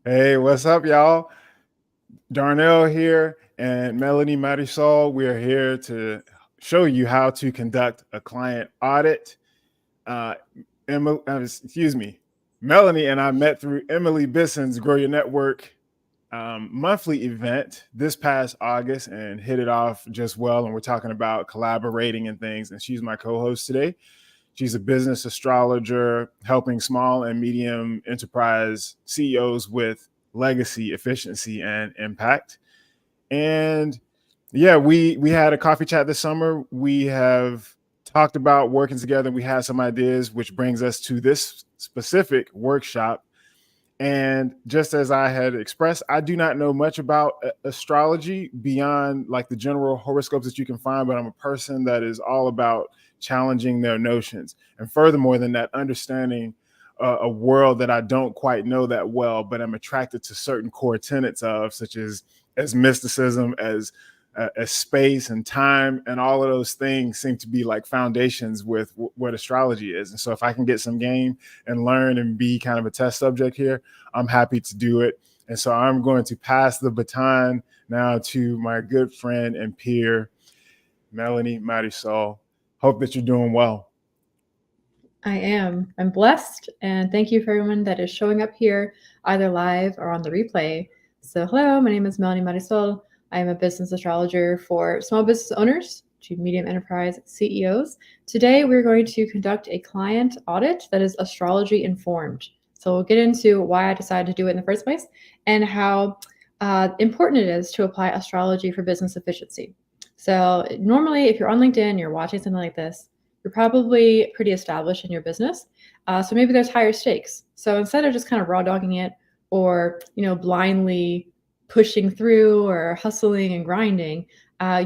Hey, what's up, y'all? Darnell here and Melanie Marisol. We are here to show you how to conduct a client audit. Uh, excuse me, Melanie and I met through Emily Bisson's Grow Your Network monthly event this past August and hit it off just well. And we're talking about collaborating and things. And she's my co-host today. She's a business astrologer helping small and medium enterprise CEOs with legacy, efficiency, and impact. And yeah, we had a coffee chat this summer. We have talked about working together. We had some ideas, which brings us to this specific workshop. And just as I had expressed, I do not know much about astrology beyond like the general horoscopes that you can find, but I'm a person that is all about challenging their notions. And furthermore than that, understanding a world that I don't quite know that well, but I'm attracted to certain core tenets of, such as mysticism, as space and time, and all of those things seem to be like foundations with what astrology is. And so if I can get some game and learn and be kind of a test subject here, I'm happy to do it. And so I'm going to pass the baton now to my good friend and peer, Melanie Marisol. Hope that you're doing well. I am. I'm blessed, and thank you for everyone that is showing up here, either live or on the replay. So hello, my name is Melanie Marisol. I am a business astrologer for small business owners to medium enterprise CEOs. Today, we're going to conduct a client audit that is astrology informed. So we'll get into why I decided to do it in the first place and how important it is to apply astrology for business efficiency. So normally, if you're on LinkedIn, you're watching something like this, you're probably pretty established in your business. So maybe there's higher stakes. So instead of just kind of raw dogging it or, blindly pushing through or hustling and grinding,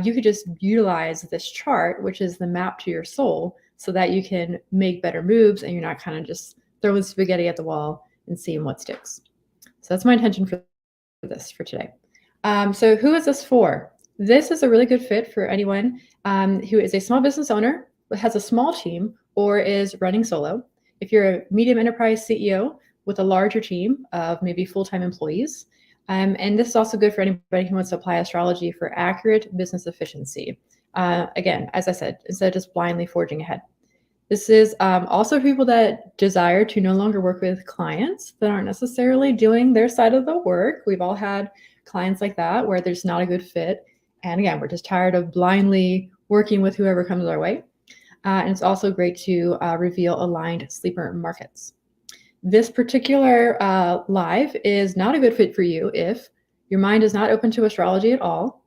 you could just utilize this chart, which is the map to your soul, so that you can make better moves and you're not kind of just throwing spaghetti at the wall and seeing what sticks. So that's my intention for this for today. So who is this for? This is a really good fit for anyone who is a small business owner, has a small team, or is running solo. If you're a medium enterprise CEO with a larger team of maybe full-time employees, and this is also good for anybody who wants to apply astrology for accurate business efficiency. Again, as I said, instead of just blindly forging ahead. This is also for people that desire to no longer work with clients that aren't necessarily doing their side of the work. We've all had clients like that where there's not a good fit. And again, we're just tired of blindly working with whoever comes our way. And it's also great to reveal aligned sleeper markets. This particular live is not a good fit for you if your mind is not open to astrology at all,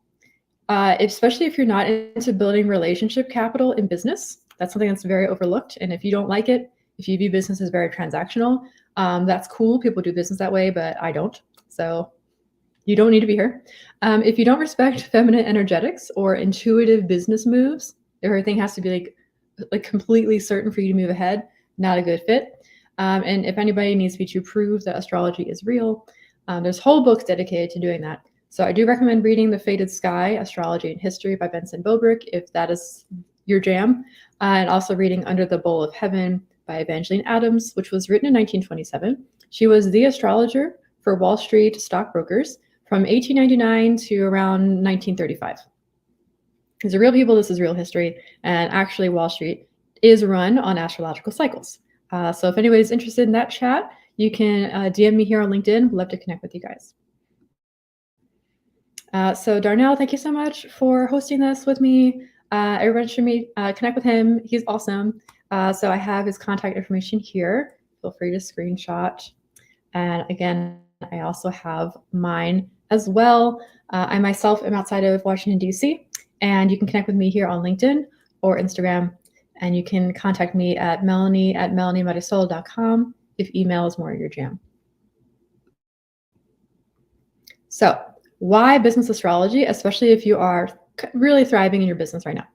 especially if you're not into building relationship capital in business. That's something that's very overlooked. And if you don't like it, if you view business as very transactional, that's cool. People do business that way, but I don't. So you don't need to be here. If you don't respect feminine energetics or intuitive business moves, everything has to be like completely certain for you to move ahead, not a good fit. And if anybody needs me to prove that astrology is real, there's whole books dedicated to doing that. So I do recommend reading The Fated Sky, Astrology and History by Benson Bobrick, if that is your jam, and also reading Under the Bowl of Heaven by Evangeline Adams, which was written in 1927. She was the astrologer for Wall Street stockbrokers from 1899 to around 1935. These are real people, this is real history, and actually Wall Street is run on astrological cycles. So if anybody's interested in that chat, you can DM me here on LinkedIn. I'd love to connect with you guys. So Darnell, thank you so much for hosting this with me. Everyone should connect with him. He's awesome. So I have his contact information here. Feel free to screenshot. And again, I also have mine as well. I myself am outside of Washington, D.C., and you can connect with me here on LinkedIn or Instagram. And you can contact me at melanie@melaniemarisol.com if email is more your jam. So why business astrology, especially if you are really thriving in your business right now?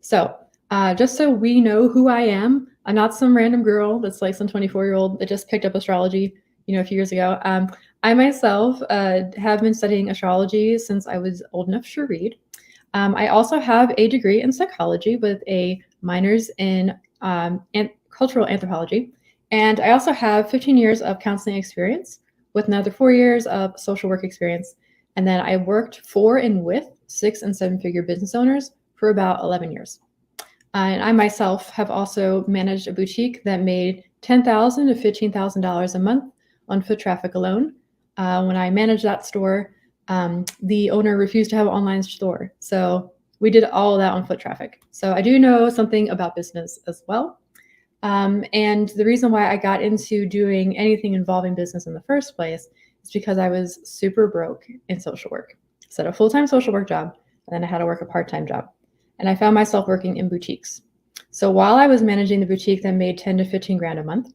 So just so we know who I am, I'm not some random girl that's like some 24-year-old that just picked up astrology, a few years ago. I myself have been studying astrology since I was old enough to read. I also have a degree in psychology with a minors in cultural anthropology. And I also have 15 years of counseling experience with another 4 years of social work experience. And then I worked for and with 6- and 7-figure business owners for about 11 years. And I myself have also managed a boutique that made $10,000 to $15,000 a month on foot traffic alone. When I managed that store, the owner refused to have an online store. So we did all of that on foot traffic. So I do know something about business as well. And the reason why I got into doing anything involving business in the first place is because I was super broke in social work. So I had a full-time social work job, and then I had to work a part-time job. And I found myself working in boutiques. So while I was managing the boutique that made 10 to 15 grand a month,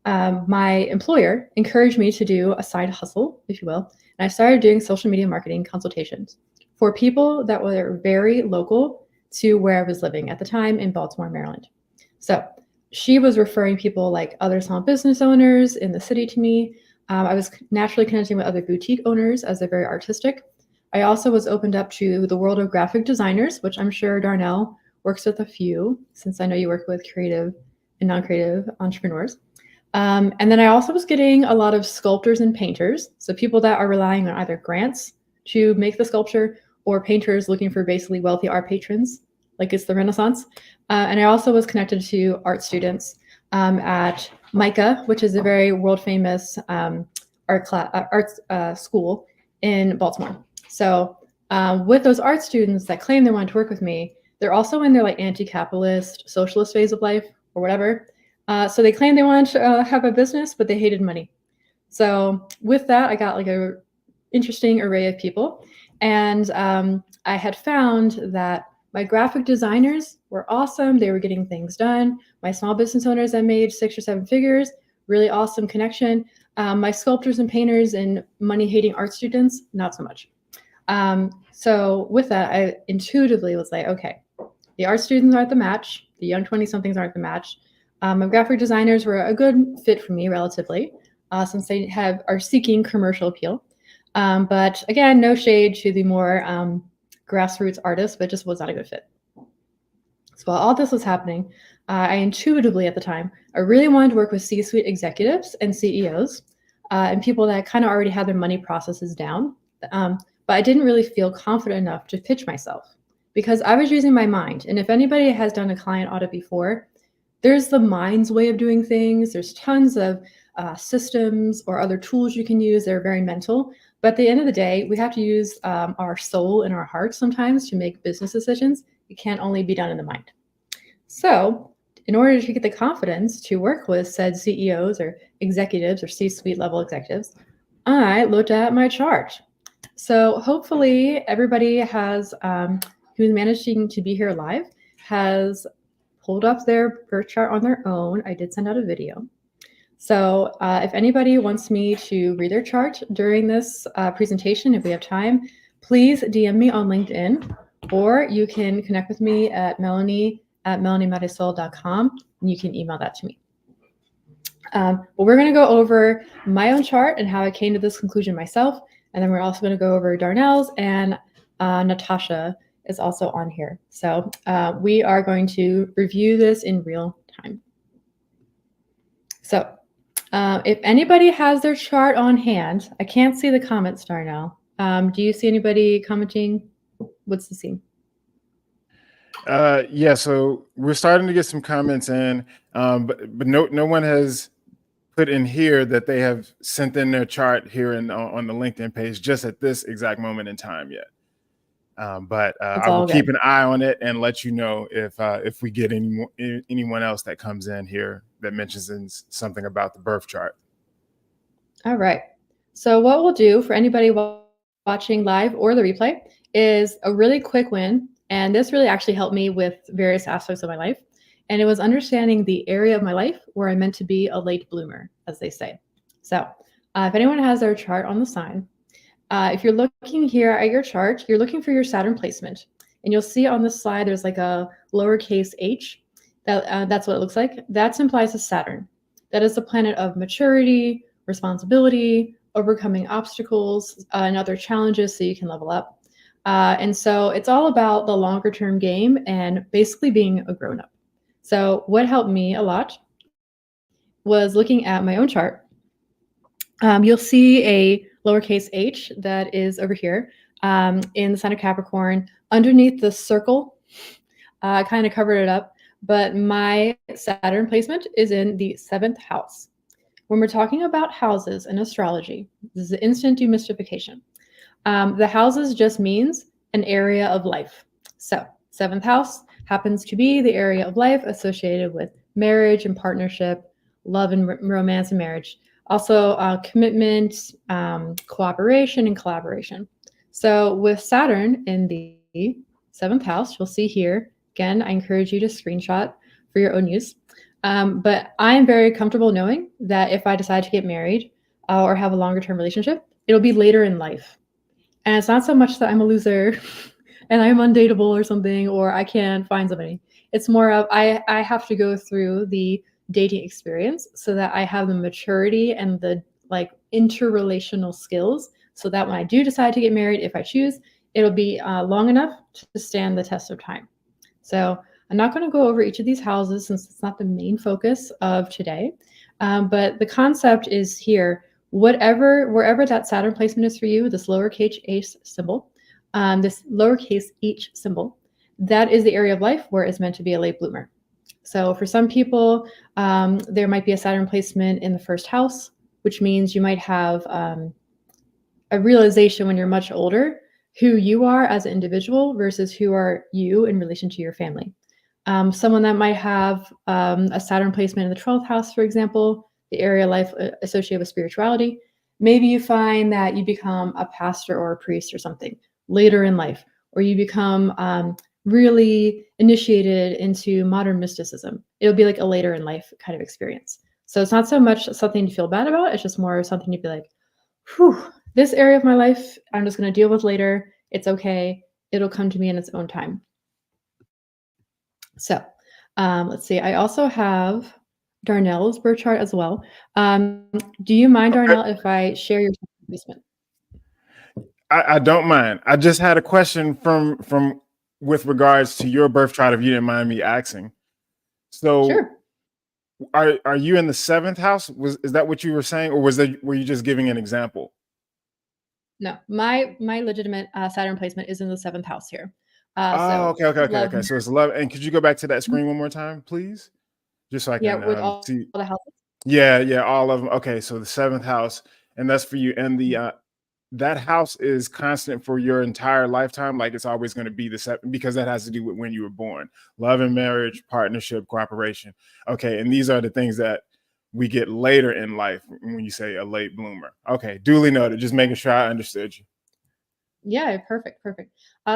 my employer encouraged me to do a side hustle, if you will. And I started doing social media marketing consultations for people that were very local to where I was living at the time in Baltimore, Maryland. So she was referring people like other small business owners in the city to me. I was naturally connecting with other boutique owners as they're very artistic. I also was opened up to the world of graphic designers, which I'm sure Darnell works with a few, since I know you work with creative and non-creative entrepreneurs. And then I also was getting a lot of sculptors and painters. So people that are relying on either grants to make the sculpture or painters looking for basically wealthy art patrons, like it's the Renaissance. And I also was connected to art students at MICA, which is a very world famous art school in Baltimore. So with those art students that claim they wanted to work with me, they're also in their like anti-capitalist, socialist phase of life or whatever. So they claimed they wanted to have a business, but they hated money. So with that, I got like a interesting array of people. And I had found that my graphic designers were awesome. They were getting things done. My small business owners that made 6 or 7 figures, really awesome connection. My sculptors and painters and money-hating art students, not so much. So with that, I intuitively was like, okay, the art students aren't the match. The young 20-somethings aren't the match. My graphic designers were a good fit for me relatively, since they are seeking commercial appeal. But again, no shade to the more grassroots artists, but it just was not a good fit. So while all this was happening, I intuitively at the time, I really wanted to work with C-suite executives and CEOs and people that kind of already had their money processes down. But I didn't really feel confident enough to pitch myself because I was using my mind. And if anybody has done a client audit before, there's the mind's way of doing things. There's tons of systems or other tools you can use that are very mental. But at the end of the day, we have to use our soul and our heart sometimes to make business decisions. It can't only be done in the mind. So in order to get the confidence to work with said CEOs or executives or C-suite level executives, I looked at my chart. So hopefully everybody who's managing to be here live has pulled up their birth chart on their own. I did send out a video. So if anybody wants me to read their chart during this presentation, if we have time, please DM me on LinkedIn, or you can connect with me at melanie@melaniemarisol.com, and you can email that to me. But we're going to go over my own chart and how I came to this conclusion myself, and then we're also going to go over Darnell's, and Natasha is also on here. So we are going to review this in real time. So if anybody has their chart on hand, I can't see the comments, Darnell. Do you see anybody commenting? What's the scene? Yeah, so we're starting to get some comments in, but no one has put in here that they have sent in their chart here on the LinkedIn page just at this exact moment in time yet. But I will keep an eye on it and let you know if we get anyone else that comes in here that mentions something about the birth chart. All right. So what we'll do for anybody watching live or the replay is a really quick win. And this really actually helped me with various aspects of my life. And it was understanding the area of my life where I meant to be a late bloomer, as they say. So if anyone has their chart on the sign, if you're looking here at your chart, you're looking for your Saturn placement. And you'll see on this slide, there's like a lowercase h. That's what it looks like. That implies a Saturn. That is the planet of maturity, responsibility, overcoming obstacles and other challenges so you can level up. And so it's all about the longer term game and basically being a grown-up. So what helped me a lot was looking at my own chart You'll see a lowercase h that is over here in the sign of Capricorn underneath the circle. I kind of covered it up, but my Saturn placement is in the 7th house. When we're talking about houses in astrology, this is an instant demystification. The houses just means an area of life. So 7th house happens to be the area of life associated with marriage and partnership, love and romance and marriage. Also commitment, cooperation and collaboration. So with Saturn in the 7th house, you'll see here, again, I encourage you to screenshot for your own use. But I'm very comfortable knowing that if I decide to get married or have a longer term relationship, it'll be later in life. And it's not so much that I'm a loser and I'm undateable or something, or I can't find somebody. It's more of I have to go through the dating experience so that I have the maturity and the like interrelational skills so that when I do decide to get married, if I choose, it'll be long enough to stand the test of time. So I'm not going to go over each of these houses since it's not the main focus of today. But the concept is here, wherever that Saturn placement is for you, this lowercase h symbol, this lowercase h symbol, that is the area of life where it's meant to be a late bloomer. So for some people, there might be a Saturn placement in the 1st house, which means you might have a realization when you're much older who you are as an individual versus who are you in relation to your family. Someone that might have a Saturn placement in the 12th house, for example, the area of life associated with spirituality, maybe you find that you become a pastor or a priest or something later in life, or you become really initiated into modern mysticism. It'll be like a later in life kind of experience. So it's not so much something to feel bad about. It's just more something to be like, whew, this area of my life, I'm just going to deal with later. It's okay. It'll come to me in its own time. So let's see. I also have Darnell's birth chart as well. Do you mind, Darnell, if I share your placement? I don't mind. I just had a question from with regards to your birth chart, if you didn't mind me asking. So Sure. are you in the 7th house? Is that what you were saying, or were you just giving an example? No, my legitimate Saturn placement is in the 7th house here. Oh, So love, okay. So it's 11. And could you go back to that mhm. screen one more time, please? Just so I Yeah, can with all see. the houses. Yeah, all of them. Okay, so the 7th house, and that's for you. And the that house is constant for your entire lifetime. Like it's always going to be the 7 because that has to do with when you were born. Love and marriage, partnership, cooperation. Okay, and these are the things that we get later in life when you say a late bloomer. Okay, duly noted. Just making sure I understood you. Yeah, perfect.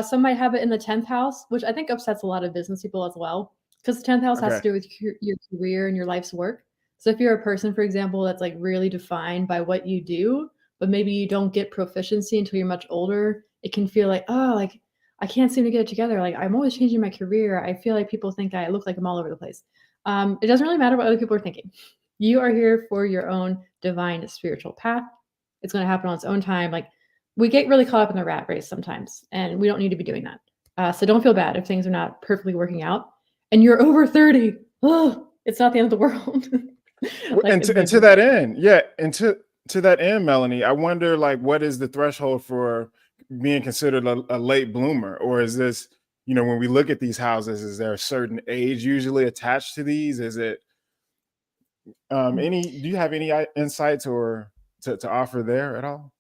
Some might have it in the 10th house, which I think upsets a lot of business people as well, because the 10th house has Okay. to do with your career and your life's work. So if you're a person, for example, that's like really defined by what you do, but maybe you don't get proficiency until you're much older, it can feel like, oh, like I can't seem to get it together. Like I'm always changing my career. I feel like people think I look like I'm all over the place. It doesn't really matter what other people are thinking. You are here for your own divine spiritual path. It's going to happen on its own time. Like we get really caught up in the rat race sometimes, and we don't need to be doing that. So don't feel bad if things are not perfectly working out and you're over 30. Oh, it's not the end of the world. Like And to that end, yeah, and to that end, Melanie, I wonder like what is the threshold for being considered a late bloomer, or is this, when we look at these houses, is there a certain age usually attached to these? Is it any? Do you have any insights or to offer there at all?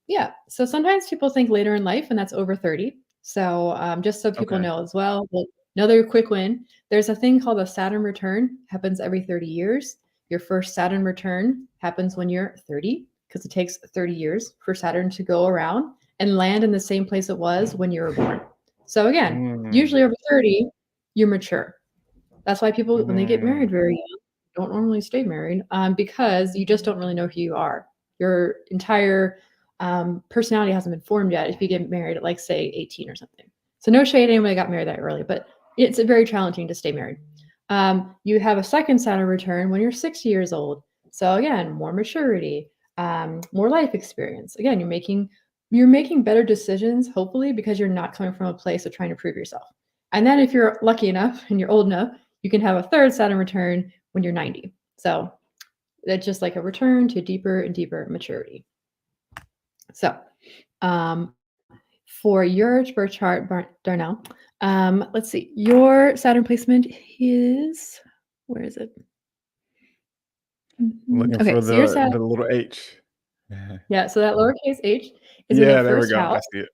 Yeah. So sometimes people think later in life, and that's over 30. So just so people Okay. know as well, another quick win, there's a thing called a Saturn return, happens every 30 years. Your first Saturn return happens when you're 30, because it takes 30 years for Saturn to go around and land in the same place it was when you were born. So again, usually Mm, over 30, you're mature. That's why people, when they get married mm, very young, don't normally stay married, because you just don't really know who you are. Your entire personality hasn't been formed yet if you get married at, like, say, 18 or something. So no shade anybody got married that early, but it's very challenging to stay married. You have a second Saturn return when you're 60 years old. So again, more maturity, more life experience. Again, you're making better decisions, hopefully, because you're not coming from a place of trying to prove yourself. And then if you're lucky enough and you're old enough, you can have a third Saturn return when you're 90. So That's just like a return to deeper and deeper maturity. So, for your birth chart, Darnell, let's see. Your Saturn placement is, where is it? I'm looking Okay, for so your the Saturn, little H. yeah, so that lowercase h is in the Yeah, there we first go. house. I see it.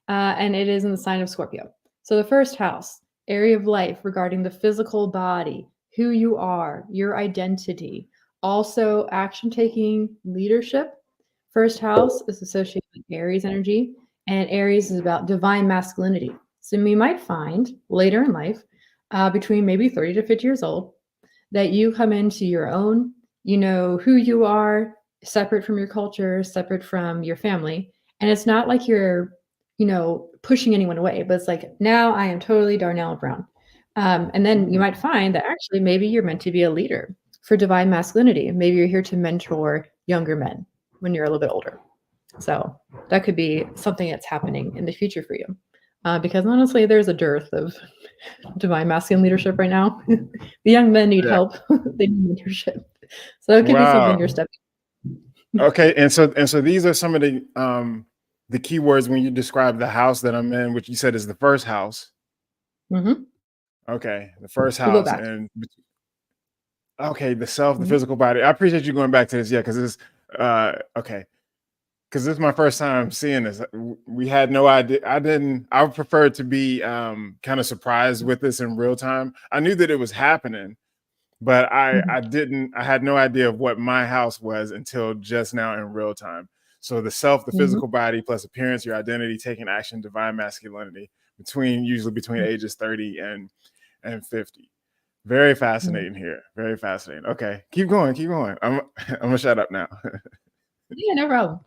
And it is in the sign of Scorpio. So the first house, area of life regarding the physical body, who you are, your identity, also action taking, leadership. First house is associated with Aries energy, and Aries is about divine masculinity. So we might find later in life, between maybe 30 to 50 years old, that you come into your own, you know who you are, separate from your culture, separate from your family. And it's not like you're, pushing anyone away, but it's like, now I am totally Darnell Brown. And then you might find that actually maybe you're meant to be a leader for divine masculinity. Maybe you're here to mentor younger men when you're a little bit older. So that could be something that's happening in the future for you. Because honestly, there's a dearth of divine masculine leadership right now. The young men need Yeah. help. They need leadership. So it could be something you're Wow. stepping. Okay, and so these are some of the keywords when you describe the house that I'm in, which you said is the first house. Mm-hmm. Okay, the first We'll go house, back. and okay, the self, the Mm-hmm. physical body. I appreciate you going back to this, yeah, because it's okay, because this is my first time seeing this. We had no idea. I would prefer to be kind of surprised with this in real time. I knew that it was happening, but I had no idea of what my house was until just now in real time. So the self, the Mm-hmm. physical body plus appearance, your identity, taking action, divine masculinity, usually between ages 30 and 50. Very Mm-hmm. fascinating here. Very fascinating. Okay, keep going, keep going. I'm gonna shut up now. Yeah, no problem.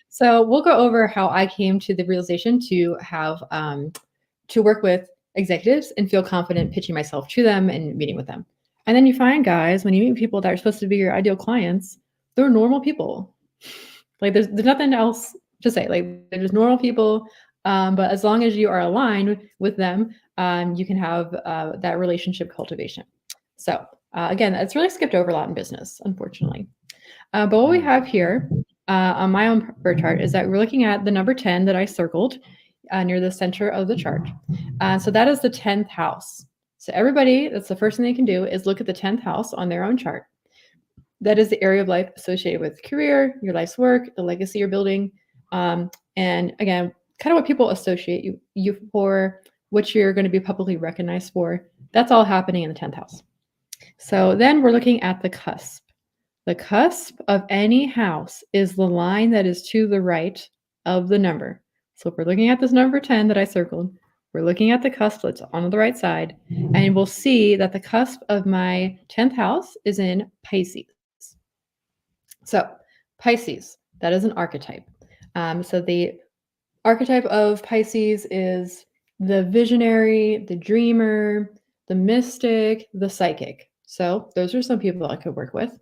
So we'll go over how I came to the realization to have to work with executives and feel confident pitching myself to them and meeting with them. And then you find, guys, when you meet people that are supposed to be your ideal clients, they're normal people. Like there's nothing else to say. Like they're just normal people. But as long as you are aligned with them, you can have that relationship cultivation. So again, it's really skipped over a lot in business, unfortunately. But what we have here on my own birth chart is that we're looking at the number 10 that I circled near the center of the chart. So that is the 10th house. So everybody, that's the first thing they can do is look at the 10th house on their own chart. That is the area of life associated with career, your life's work, the legacy you're building. And again, kind of what people associate you for, what you're going to be publicly recognized for. That's all happening in the 10th house. So then we're looking at the cusp. The cusp of any house is the line that is to the right of the number. So if we're looking at this number 10 that I circled, we're looking at the cusp that's on the right side, and we'll see that the cusp of my 10th house is in Pisces. So Pisces, that is an archetype. So the archetype of Pisces is the visionary, the dreamer, the mystic, the psychic. So those are some people I could work with.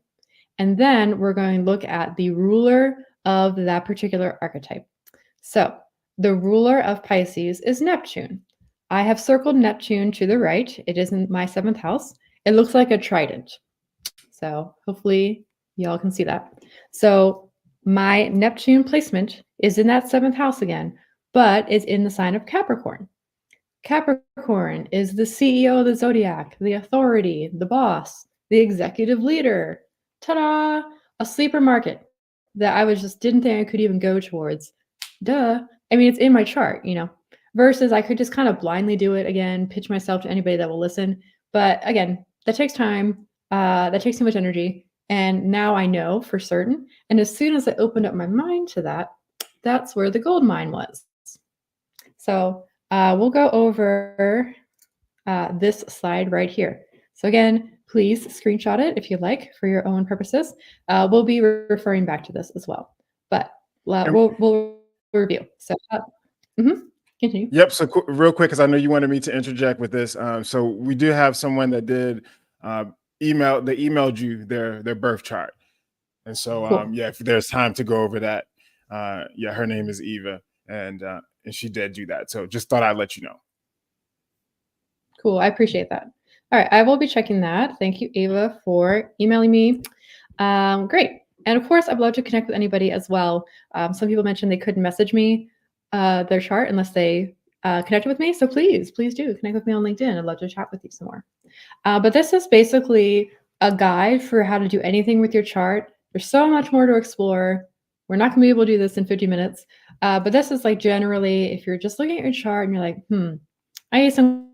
And then we're going to look at the ruler of that particular archetype. So the ruler of Pisces is Neptune. I have circled Neptune to the right. It is in my 7th house. It looks like a trident. So hopefully y'all can see that. So my Neptune placement is in that 7th house again, but is in the sign of Capricorn. Capricorn is the CEO of the zodiac, the authority, the boss, the executive leader. Ta-da! A sleeper market that I was just didn't think I could even go towards. Duh. I mean, it's in my chart, versus I could just kind of blindly do it again, pitch myself to anybody that will listen. But again, that takes time. That takes too much energy. And now I know for certain. And as soon as I opened up my mind to that, that's where the gold mine was. So we'll go over this slide right here. So again, please screenshot it if you'd like for your own purposes. We'll be referring back to this as well, but we'll review. So continue. Yep. So real quick, because I know you wanted me to interject with this. So we do have someone that did email. They emailed you their birth chart, and so Cool. yeah, if there's time to go over that, yeah, her name is Eva, and she did do that. So just thought I'd let you know. Cool. I appreciate that. All right, I will be checking that. Thank you, Ava, for emailing me. Great. And of course, I'd love to connect with anybody as well. Some people mentioned they couldn't message me their chart unless they connected with me. So please do connect with me on LinkedIn. I'd love to chat with you some more. But this is basically a guide for how to do anything with your chart. There's so much more to explore. We're not going to be able to do this in 50 minutes. But this is like generally, if you're just looking at your chart and you're like, I need some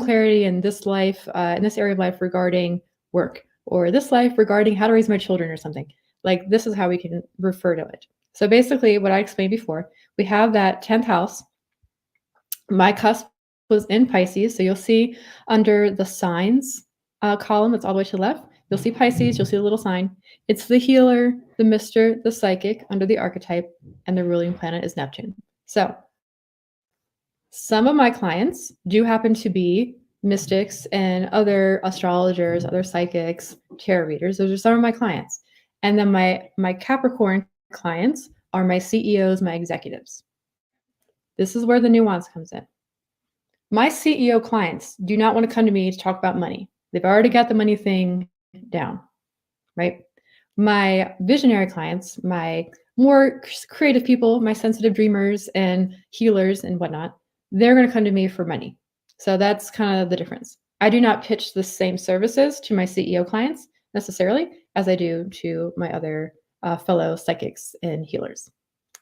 clarity in this life, in this area of life regarding work, or this life regarding how to raise my children or something. Like this is how we can refer to it. So basically what I explained before, we have that 10th house. My cusp was in Pisces. So you'll see under the signs column that's all the way to the left, you'll see Pisces, you'll see a little sign. It's the healer, the mister, the psychic under the archetype, and the ruling planet is Neptune. So some of my clients do happen to be mystics and other astrologers, other psychics, tarot readers. Those are some of my clients. And then my Capricorn clients are my CEOs, my executives. This is where the nuance comes in. My CEO clients do not want to come to me to talk about money. They've already got the money thing down, right? My visionary clients, my more creative people, my sensitive dreamers and healers and whatnot, they're going to come to me for money. So that's kind of the difference. I do not pitch the same services to my CEO clients necessarily as I do to my other fellow psychics and healers.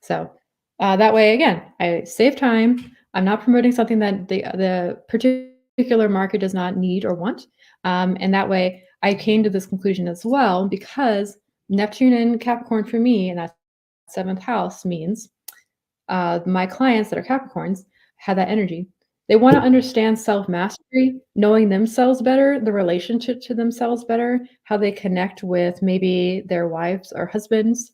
So that way, again, I save time. I'm not promoting something that the particular market does not need or want. And that way, I came to this conclusion as well because Neptune and Capricorn for me, and that 7th house means my clients that are Capricorns have that energy. They want to understand self-mastery, knowing themselves better, the relationship to themselves better, how they connect with maybe their wives or husbands,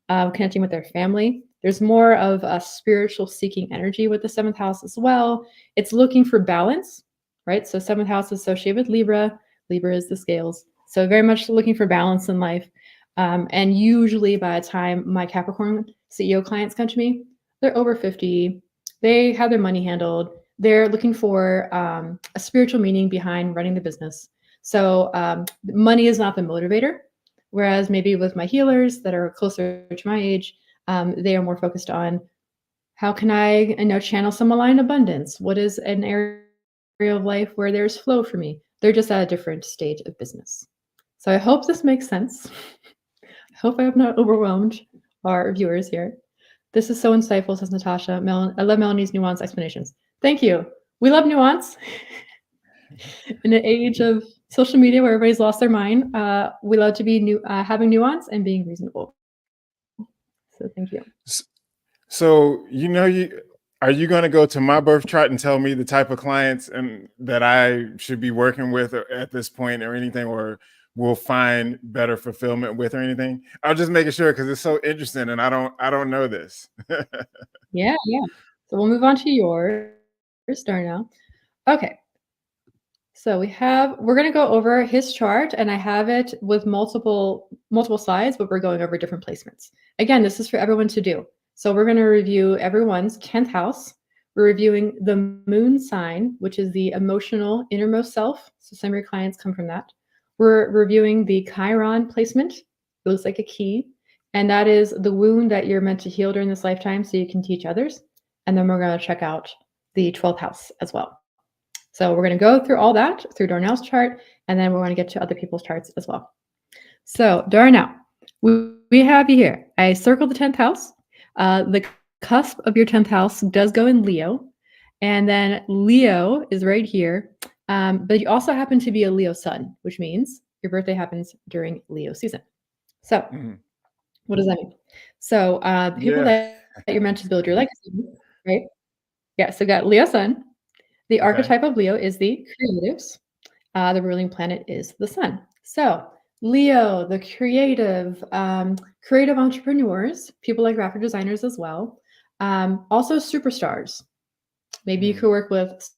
connecting with their family. There's more of a spiritual seeking energy with the 7th house as well. It's looking for balance, right? So 7th house is associated with Libra. Libra is the scales. So very much looking for balance in life. And usually by the time my Capricorn CEO clients come to me, they're over 50. They have their money handled. They're looking for a spiritual meaning behind running the business. So money is not the motivator. Whereas maybe with my healers that are closer to my age, they are more focused on how can I channel some aligned abundance? What is an area of life where there's flow for me? They're just at a different stage of business. So I hope this makes sense. I hope I have not overwhelmed our viewers here. This is so insightful, says Natasha. I love Melanie's nuanced explanations. Thank you. We love nuance. In an age of social media where everybody's lost their mind, we love to be having nuance and being reasonable. So thank you. So are you going to go to my birth chart and tell me the type of clients and that I should be working with at this point or anything, or will find better fulfillment with or anything? I'm just making sure because it's so interesting and I don't know this. Yeah. So we'll move on to yours, Darnell. Okay. So we're going to go over his chart, and I have it with multiple slides, but we're going over different placements. Again, this is for everyone to do. So we're going to review everyone's 10th house. We're reviewing the moon sign, which is the emotional innermost self. So some of your clients come from that. We're reviewing the Chiron placement. It looks like a key. And that is the wound that you're meant to heal during this lifetime so you can teach others. And then we're going to check out the 12th house as well. So we're going to go through all that through Darnell's chart, and then we're going to get to other people's charts as well. So Darnell, we have you here. I circled the 10th house. The cusp of your 10th house does go in Leo, and then Leo is right here. But you also happen to be a Leo sun, which means your birthday happens during Leo season. So what does that mean? So the people that you're meant to build your legacy, right? Yeah, so got Leo sun. The archetype of Leo is the creatives. The ruling planet is the sun. So Leo, the creative entrepreneurs, people like graphic designers as well. Also superstars. Maybe you could work with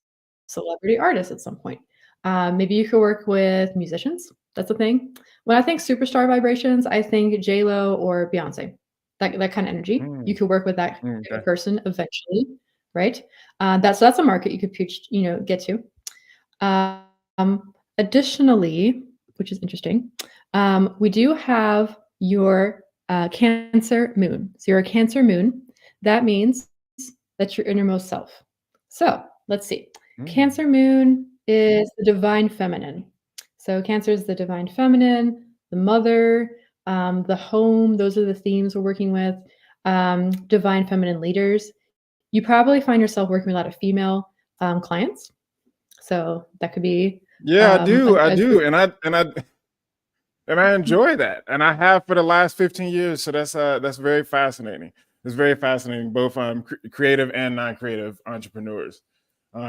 celebrity artists at some point. Maybe you could work with musicians. That's a thing. When I think superstar vibrations, I think J-Lo or Beyonce. That kind of energy. You could work with that kind of person eventually, right? That's a market you could get to. Additionally, which is interesting, we do have your Cancer moon. So you're a Cancer moon. That means that's your innermost self. So let's see. Cancer moon is the divine feminine. So Cancer is the divine feminine, the mother, the home. Those are the themes we're working with. Divine feminine leaders. You probably find yourself working with a lot of female clients. So that could be Yeah, I do. I a do. group. And I enjoy that. And I have for the last 15 years. So that's very fascinating. It's very fascinating, both creative and non-creative entrepreneurs.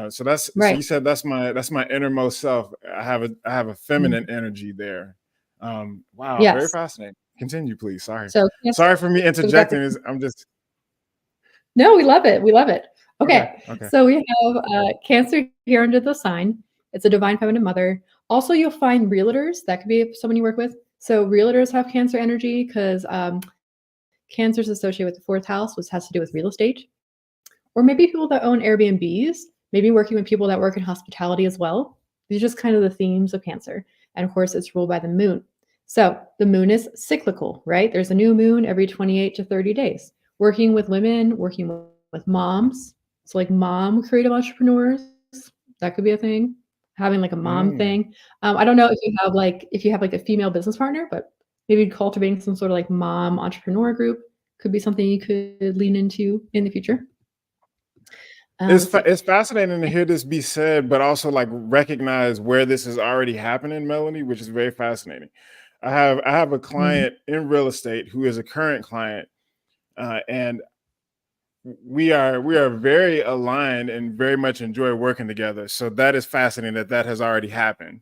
So Right. you said that's my innermost self. I have a feminine energy there. Wow, very Yes. fascinating. Continue, please. Sorry. So Cancer, Sorry for me so we got the interjecting. I'm just no, we love it. We love it. okay, Okay. okay. So we have Cancer here under the sign. It's a divine feminine mother. Also, you'll find realtors. That could be someone you work with. So realtors have Cancer energy because Cancer is associated with the fourth house, which has to do with real estate. Or maybe people that own Airbnbs, maybe working with people that work in hospitality as well. These are just kind of the themes of Cancer. And of course, it's ruled by the moon. So the moon is cyclical, right? There's a new moon every 28 to 30 days. Working with women, working with moms. So like mom creative entrepreneurs, that could be a thing. Having like a mom Mm. thing. I don't know if you have like a female business partner, but maybe cultivating some sort of like mom entrepreneur group could be something you could lean into in the future. Let's see. It's fascinating to hear this be said, but also like recognize where this is already happening, Melanie, which is very fascinating. I have a Mhm. client in real estate who is a current client, and we are very aligned and very much enjoy working together. So that is fascinating that has already happened.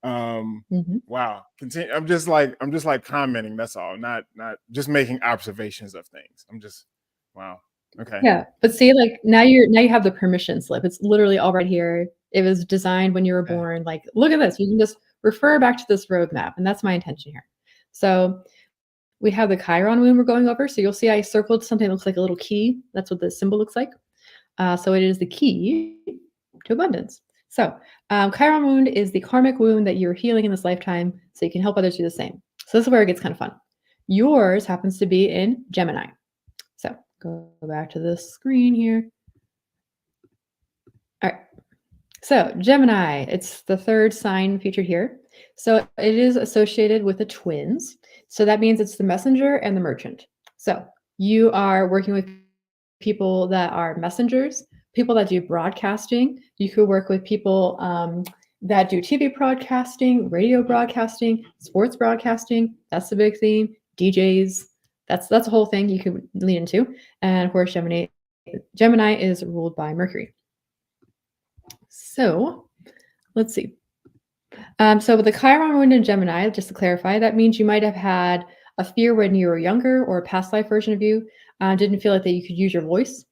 Mhm. Wow. Continue. I'm just like commenting. That's all. Not just making observations of things. I'm just wow. Okay. Yeah, but see, like, now you have the permission slip. It's literally all right here. It was designed when you were Okay. born. Like, look at this. You can just refer back to this roadmap, and that's my intention here. So we have the Chiron moon we're going over. So you'll see I circled something that looks like a little key. That's what the symbol looks like. So it is the key to abundance. So Chiron wound is the karmic wound that you're healing in this lifetime, so you can help others do the same. So this is where it gets kind of fun. Yours happens to be in Gemini. So go back to this screen here. All right. So Gemini, it's the third sign featured here. So it is associated with the twins. So that means it's the messenger and the merchant. So you are working with people that are messengers, people that do broadcasting. You could work with people that do TV broadcasting, radio broadcasting, sports broadcasting. That's the big theme. DJs. That's a whole thing you could lean into. And of course, Gemini is ruled by Mercury. So let's see. So with the Chiron wound in Gemini, just to clarify, that means you might have had a fear when you were younger, or a past life version of you didn't feel like that you could use your voice,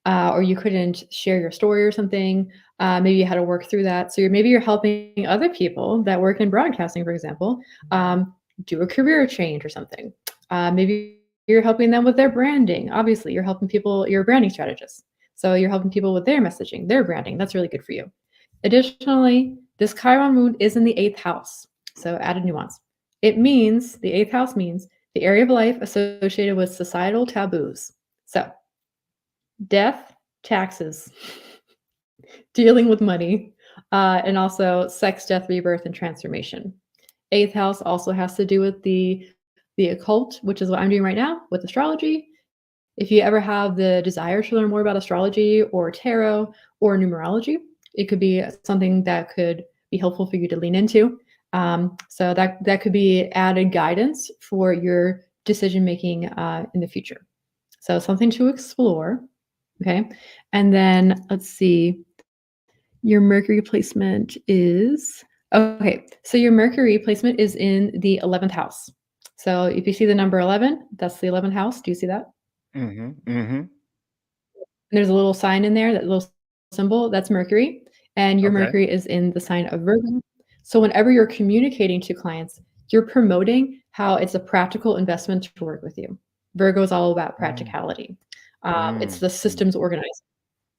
or you couldn't share your story or something. Maybe you had to work through that. So maybe you're helping other people that work in broadcasting, for example, do a career change or something. Maybe you're helping them with their branding. Obviously, you're helping people. You're a branding strategist, so you're helping people with their messaging, their branding. That's really good for you. Additionally, this Chiron moon is in the eighth house. So added nuance. The eighth house means the area of life associated with societal taboos. So death, taxes, dealing with money, and also sex, death, rebirth, and transformation. Eighth house also has to do with the occult, which is what I'm doing right now with astrology. If you ever have the desire to learn more about astrology or tarot or numerology, it could be something that could be helpful for you to lean into. So that could be added guidance for your decision making in the future. So something to explore. Okay, and then let's see. Your Mercury placement is okay. So your Mercury placement is in the 11th house. So if you see the number 11, that's the 11th house. Do you see that? Mm-hmm. Mm-hmm. And there's a little sign in there, that little symbol, that's Mercury, and your Okay. Mercury is in the sign of Virgo. So whenever you're communicating to clients, you're promoting how it's a practical investment to work with you. Virgo is all about Mm, practicality. It's mm, the mm. systems organizer.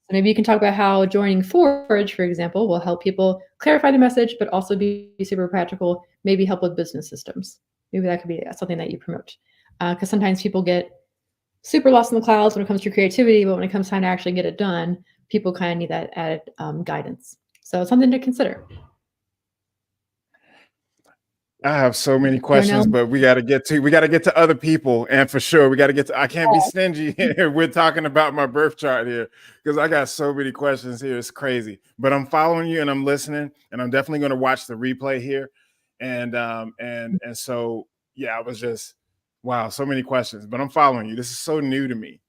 So maybe you can talk about how joining Forge, for example, will help people clarify the message, but also be super practical, maybe help with business systems. Maybe that could be something that you promote. Because sometimes people get super lost in the clouds when it comes to creativity, but when it comes time to actually get it done, people kind of need that added guidance. So it's something to consider. I have so many Darnell? questions, but we got to get to other people, and for sure we got to get to. I can't be stingy. We're talking about my birth chart here because I got so many questions here. It's crazy, but I'm following you and I'm listening, and I'm definitely going to watch the replay here, and so yeah, I was just wow, so many questions, but I'm following you. This is so new to me.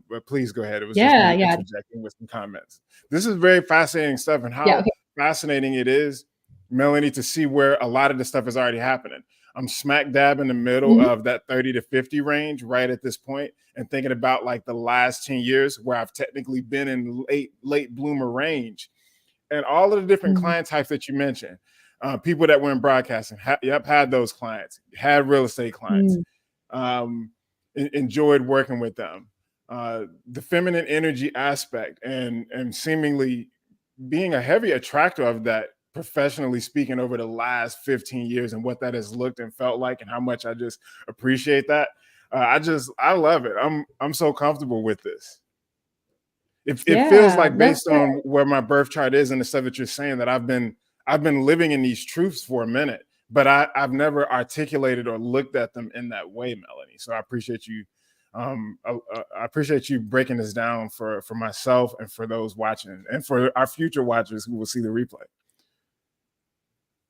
But please go ahead. It was just Yeah, me yeah, interjecting with some comments. This is very fascinating stuff, and yeah. how Okay. fascinating it is, Melanie, to see where a lot of the stuff is already happening. I'm smack dab in the middle Mhm. of that 30 to 50 range right at this point, and thinking about like the last 10 years where I've technically been in late bloomer range, and all of the different Mhm. client types that you mentioned. People that were in broadcasting, had those clients, had real estate clients, Mm. enjoyed working with them. The feminine energy aspect, and seemingly being a heavy attractor of that, professionally speaking, over the last 15 years, and what that has looked and felt like, and how much I just appreciate that. I love it. I'm so comfortable with this. It feels Yeah, like, that's based on where my birth chart is and the stuff that you're saying, that I've been living in these truths for a minute, but I've never articulated or looked at them in that way, Melanie. So I appreciate you. I appreciate you breaking this down for myself and for those watching, and for our future watchers who will see the replay.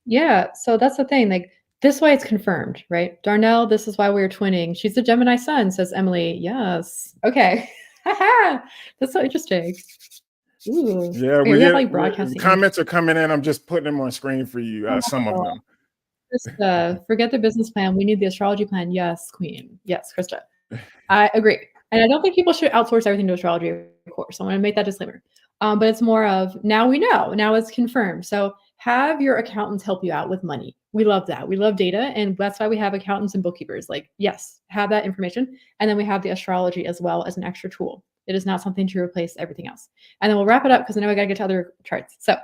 yeah. So that's the thing. Like this way, it's confirmed, right? Darnell, this is why we're twinning. She's a Gemini sun, says Emily. Yes. Okay. That's so interesting. Ooh. Yeah, Okay, we have like broadcasting energy. comments are coming in. I'm just putting them on screen for you. Some of Oh, them. Krista, forget the business plan. We need the astrology plan. Yes, Queen. Yes, Krista. I agree. And I don't think people should outsource everything to astrology, of course. I want to make that disclaimer. But it's more of now we know, now it's confirmed. So have your accountants help you out with money. We love that. We love data. And that's why we have accountants and bookkeepers. Like, yes, have that information. And then we have the astrology as well as an extra tool. It is not something to replace everything else. And then we'll wrap it up because I know I got to get to other charts. So,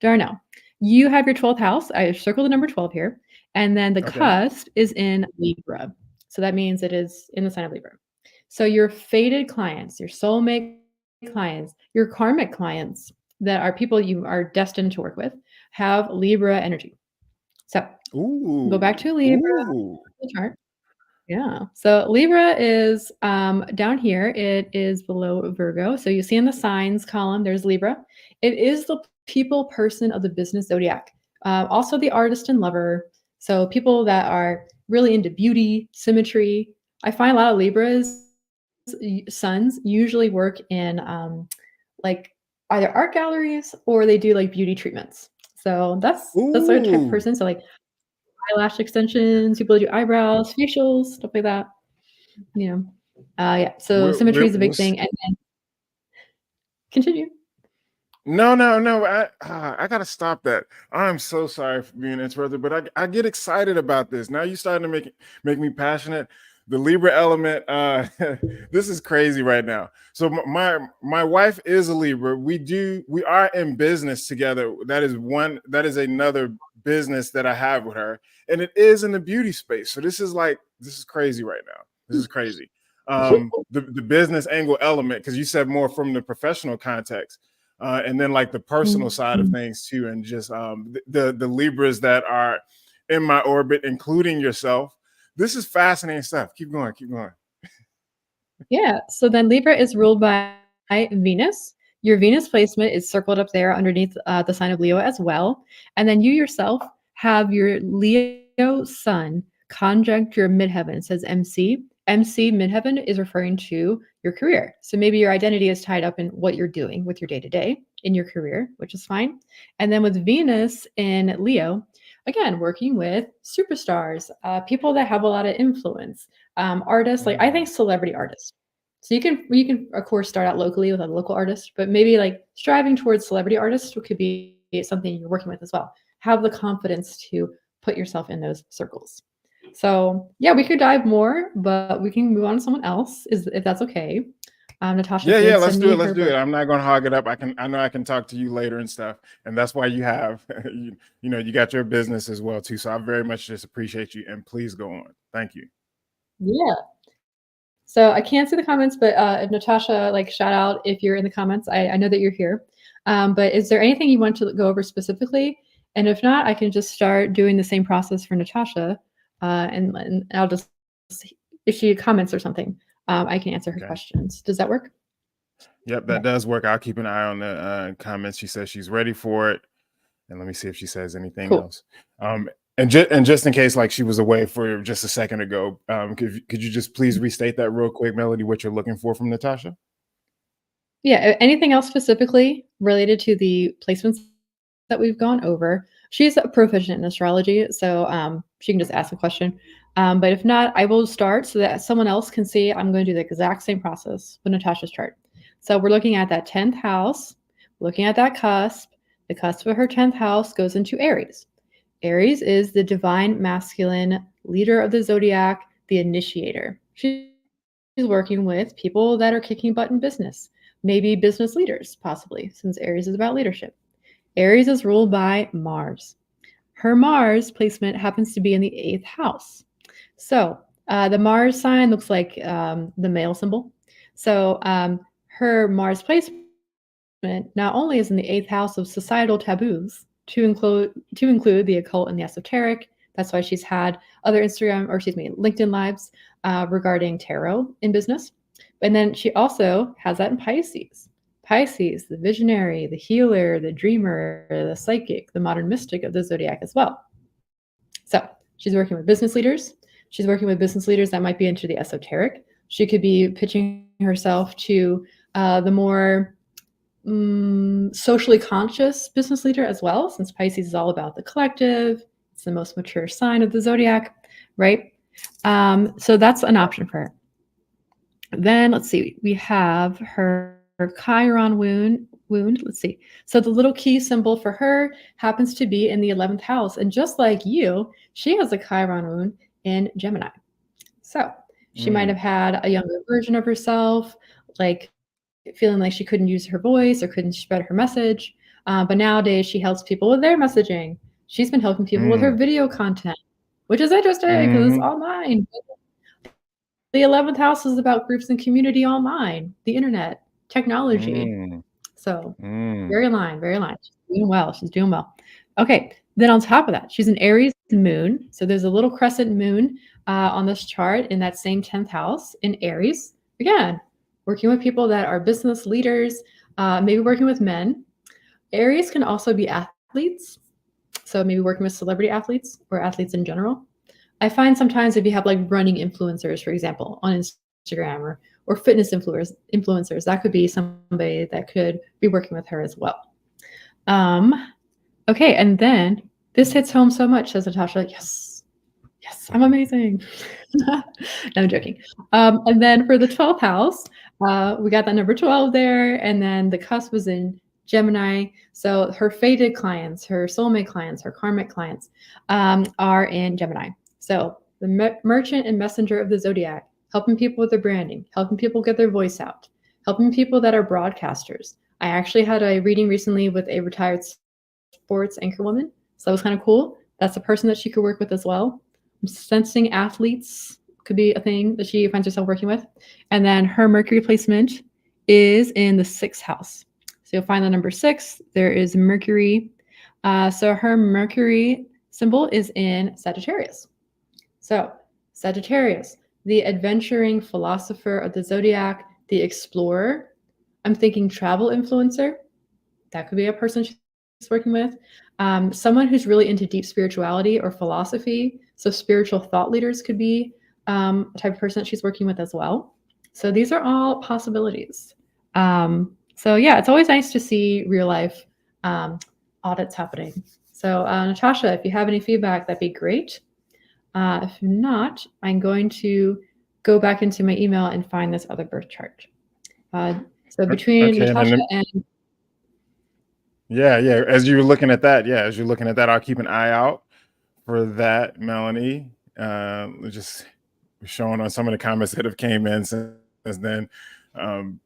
Darnell, you have your 12th house. I circled the number 12 here. And then the Okay. cusp is in Libra. So that means it is in the sign of Libra. So your fated clients, your soulmate clients, your karmic clients that are people you are destined to work with have Libra energy. So go back Ooh. to Libra Ooh. chart. Yeah. So Libra is down here. It is below Virgo. So you see in the signs column, there's Libra. It is the people person of the business zodiac. Also the artist and lover. So people that are really into beauty, symmetry. I find a lot of Libras sons usually work in like either art galleries or they do like beauty treatments. So that's our type of Ooh. person. So like eyelash extensions, people do eyebrows, facials, stuff like that. You know, yeah. So symmetry is a big thing, and then continue. No, no, no. I gotta stop that. I'm so sorry for being interrupted, but I get excited about this. Now you starting to make me passionate. The Libra element, this is crazy right now. So my wife is a Libra. We are in business together. That is another business that I have with her, and it is in the beauty space. So this is crazy right now. This is crazy. The business angle element, because you said more from the professional context, and then like the personal side of Mhm. things too, and just the Libras that are in my orbit, including yourself. This is fascinating stuff. Keep going, keep going. Yeah. So then Libra is ruled by Venus. Your Venus placement is circled up there underneath the sign of Leo as well. And then you yourself have your Leo sun conjunct your midheaven. It says MC. MC midheaven is referring to your career. So maybe your identity is tied up in what you're doing with your day to day in your career, which is fine. And then with Venus in Leo, again, working with superstars, people that have a lot of influence, artists, like I think celebrity artists. So you can of course start out locally with a local artist, but maybe like striving towards celebrity artists could be something you're working with as well. Have the confidence to put yourself in those circles. So yeah, we could dive more, but we can move on to someone else, is if that's okay. Natasha Yeah, did let's send do me it. Let's her do it. birth. I'm not going to hog it up. I know I can talk to you later and stuff. And that's why you have, you got your business as well too. So I very much just appreciate you, and please go on. Thank you. Yeah. So I can't see the comments, but if Natasha, like, shout out if you're in the comments. I know that you're here. But is there anything you want to go over specifically? And if not, I can just start doing the same process for Natasha. And I'll just, if she comments or something, I can answer her questions. Does that work? Yep, that does work. I'll keep an eye on the comments. She says she's ready for it. And let me see if she says anything else. And just in case, like, she was away for just a second ago, could you just please restate that real quick, Melody, what you're looking for from Natasha? Yeah, anything else specifically related to the placements that we've gone over? She's a proficient in astrology, so she can just ask a question. But if not, I will start so that someone else can see. I'm going to do the exact same process with Natasha's chart. So we're looking at that 10th house, looking at that cusp. The cusp of her 10th house goes into Aries. Aries is the divine masculine leader of the zodiac, the initiator. She's working with people that are kicking butt in business, maybe business leaders, possibly, since Aries is about leadership. Aries is ruled by Mars. Her Mars placement happens to be in the 8th house. So the Mars sign looks like the male symbol. So her Mars placement not only is in the 8th house of societal taboos, to include the occult and the esoteric. That's why she's had other LinkedIn lives regarding tarot in business. And then she also has that in Pisces. Pisces, the visionary, the healer, the dreamer, the psychic, the modern mystic of the zodiac as well. So she's working with business leaders. She's working with business leaders that might be into the esoteric. She could be pitching herself to the more socially conscious business leader as well, since Pisces is all about the collective. It's the most mature sign of the zodiac, right? So that's an option for her. Then let's see, we have her Chiron wound. Let's see. So the little key symbol for her happens to be in the 11th house. And just like you, she has a Chiron wound in Gemini. So she might have had a younger version of herself, like feeling like she couldn't use her voice or couldn't spread her message. But nowadays she helps people with their messaging. She's been helping people with her video content, which is interesting because it's online. The 11th house is about groups and community online, the internet, technology. So very aligned, very aligned. She's doing well. She's doing well. Okay. Then on top of that, she's an Aries moon. So there's a little crescent moon on this chart in that same 10th house in Aries. Again, working with people that are business leaders, maybe working with men. Aries can also be athletes. So maybe working with celebrity athletes or athletes in general. I find sometimes if you have like running influencers, for example, on Instagram or fitness influencers, that could be somebody that could be working with her as well. Okay, and then this hits home so much, says Natasha. Yes, I'm amazing. No, I'm joking. And then for the 12th house, we got that number 12 there, and then the cusp was in Gemini. So her fated clients, her soulmate clients, her karmic clients are in Gemini. So the merchant and messenger of the zodiac, helping people with their branding, helping people get their voice out, helping people that are broadcasters. I actually had a reading recently with a retired sports anchor woman. So that was kind of cool. That's a person that she could work with as well. I'm sensing athletes could be a thing that she finds herself working with. And then her Mercury placement is in the 6th house. So you'll find the number 6. There is Mercury. So her Mercury symbol is in Sagittarius. So Sagittarius, the adventuring philosopher of the zodiac, the explorer. I'm thinking travel influencer. That could be a person she's working with. Someone who's really into deep spirituality or philosophy. So spiritual thought leaders could be a type of person that she's working with as well. So these are all possibilities. So yeah, it's always nice to see real life audits happening. So Natasha, if you have any feedback, that'd be great. If not, I'm going to go back into my email and find this other birth chart. So between Natasha and yeah, as you're looking at that, I'll keep an eye out for that, Melanie. Just showing on some of the comments that have came in since then.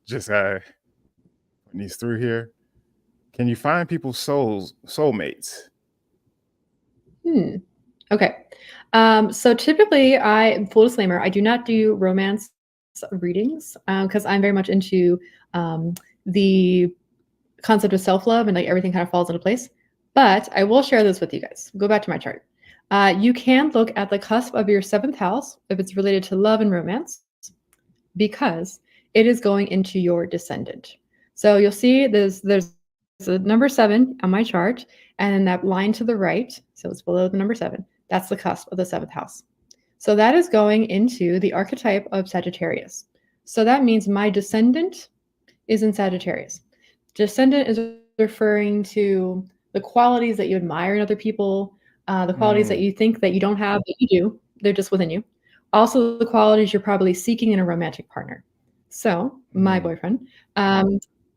Just putting these through here. Can you find people's soulmates? Okay. So typically, full disclaimer, I do not do romance readings because I'm very much into the concept of self-love and like everything kind of falls into place. But I will share this with you guys. Go back to my chart. You can look at the cusp of your 7th house if it's related to love and romance because it is going into your descendant. So you'll see there's the number 7 on my chart, and then that line to the right, so it's below the number 7, that's the cusp of the 7th house. So that is going into the archetype of Sagittarius. So that means my descendant is in Sagittarius. Descendant is referring to the qualities that you admire in other people, the qualities that you think that you don't have, but you do. They're just within you. Also, the qualities you're probably seeking in a romantic partner. So, my boyfriend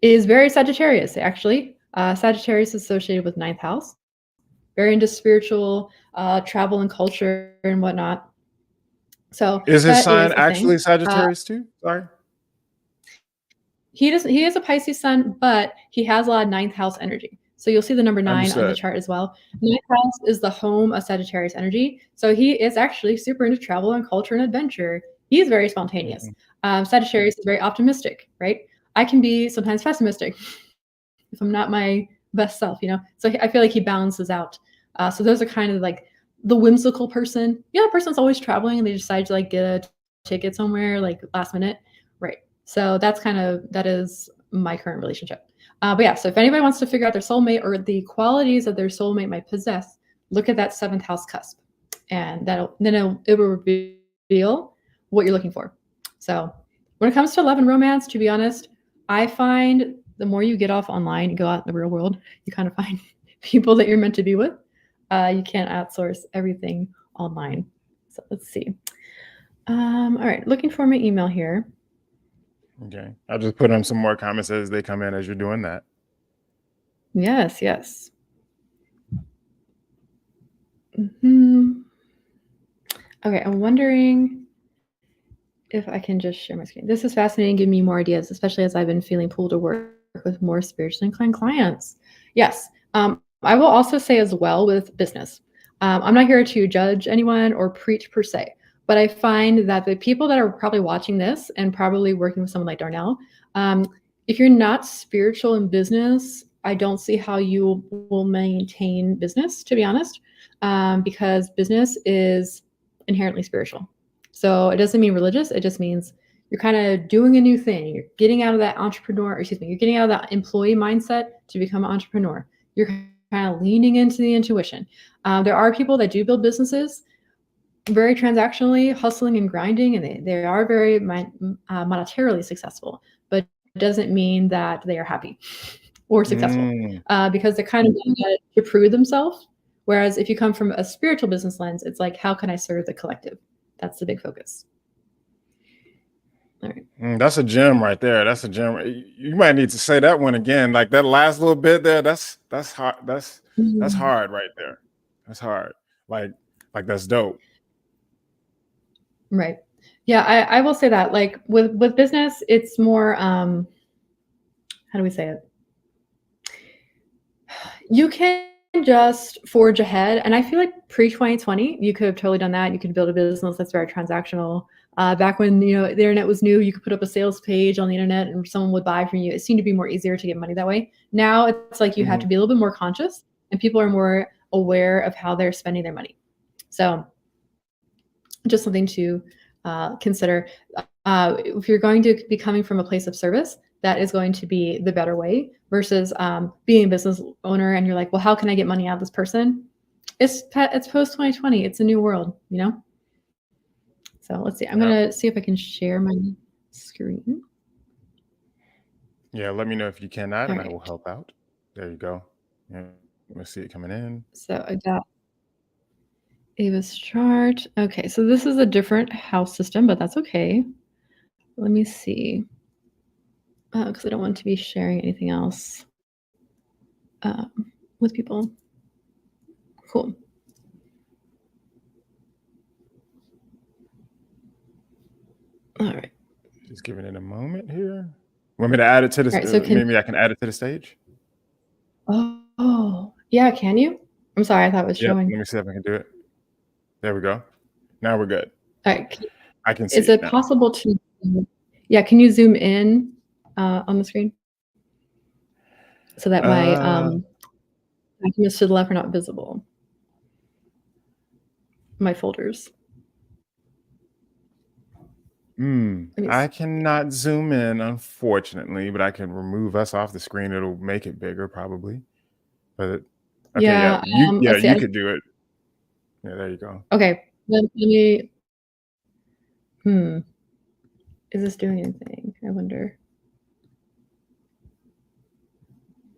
is very Sagittarius, actually. Sagittarius is associated with 9th house, very into spiritual travel and culture and whatnot. So Is his that sign is a actually thing. Sagittarius too? Sorry. He is a Pisces sun, but he has a lot of 9th house energy. So you'll see the number 9 on the Understood. chart as well. 9th house is the home of Sagittarius energy. So he is actually super into travel and culture and adventure. He's very spontaneous. Sagittarius is very optimistic, right? I can be sometimes pessimistic if I'm not my best self, you know? So I feel like he balances out. So those are kind of like the whimsical person. You know, the person's always traveling and they decide to like get a ticket somewhere like last minute. Right. So that is my current relationship. But yeah, so if anybody wants to figure out their soulmate or the qualities that their soulmate might possess, look at that 7th house cusp, and it will reveal what you're looking for. So when it comes to love and romance, to be honest, I find the more you get off online and go out in the real world, you kind of find people that you're meant to be with. You can't outsource everything online. So let's see. All right, looking for my email here. Okay. I'll just put in some more comments as they come in as you're doing that. Yes. Okay, I'm wondering if I can just share my screen. This is fascinating, give me more ideas, especially as I've been feeling pulled to work with more spiritually inclined clients. Yes, I will also say as well with business. I'm not here to judge anyone or preach per se, but I find that the people that are probably watching this and probably working with someone like Darnell, if you're not spiritual in business, I don't see how you will maintain business, to be honest, because business is inherently spiritual. So it doesn't mean religious. It just means you're kind of doing a new thing. You're getting out of that you're getting out of that employee mindset to become an entrepreneur. You're kind of leaning into the intuition. There are people that do build businesses very transactionally, hustling and grinding, and they are very monetarily successful, but it doesn't mean that they are happy or successful because they're kind of doing it to prove themselves. Whereas if you come from a spiritual business lens, it's like, how can I serve the collective? That's the big focus. All right. That's a gem right there. That's a gem. You might need to say that one again. Like that last little bit there. That's hard. That's hard right there. That's hard. Like that's dope. Right. Yeah, I will say that. Like with business, it's more how do we say it? You can just forge ahead. And I feel like pre-2020, you could have totally done that. You could build a business that's very transactional. Back when, you know, the internet was new, you could put up a sales page on the internet and someone would buy from you. It seemed to be more easier to get money that way. Now it's like you have to be a little bit more conscious and people are more aware of how they're spending their money. So just something to consider. If you're going to be coming from a place of service, that is going to be the better way versus being a business owner and you're like, well, how can I get money out of this person? It's post 2020. It's a new world, you know? So let's see. I'm going to see if I can share my screen. Yeah, let me know if you cannot, and I will help out. There you go. Yeah, we'll see it coming in. So I got Ava's chart. Okay, so this is a different house system, but that's okay. Let me see. Because I don't want to be sharing anything else with people. Cool. All right. Just giving it a moment here. Want me to add it to All this? right, so Maybe I can add it to the stage. oh, yeah, can you? I'm sorry, I thought it was Yep. showing. Let me see if I can do it. There we go. Now we're good. All right, I can see is it it now. possible to, yeah, can you zoom in on the screen so that my Uh, documents to the left are not visible? My folders. Let me I see. cannot zoom in, unfortunately, but I can remove us off the screen. It'll make it bigger, probably. But okay, yeah, Yeah, let's see. you could do it. Yeah, there you go. Okay, let me. Hmm. Is this doing anything? I wonder.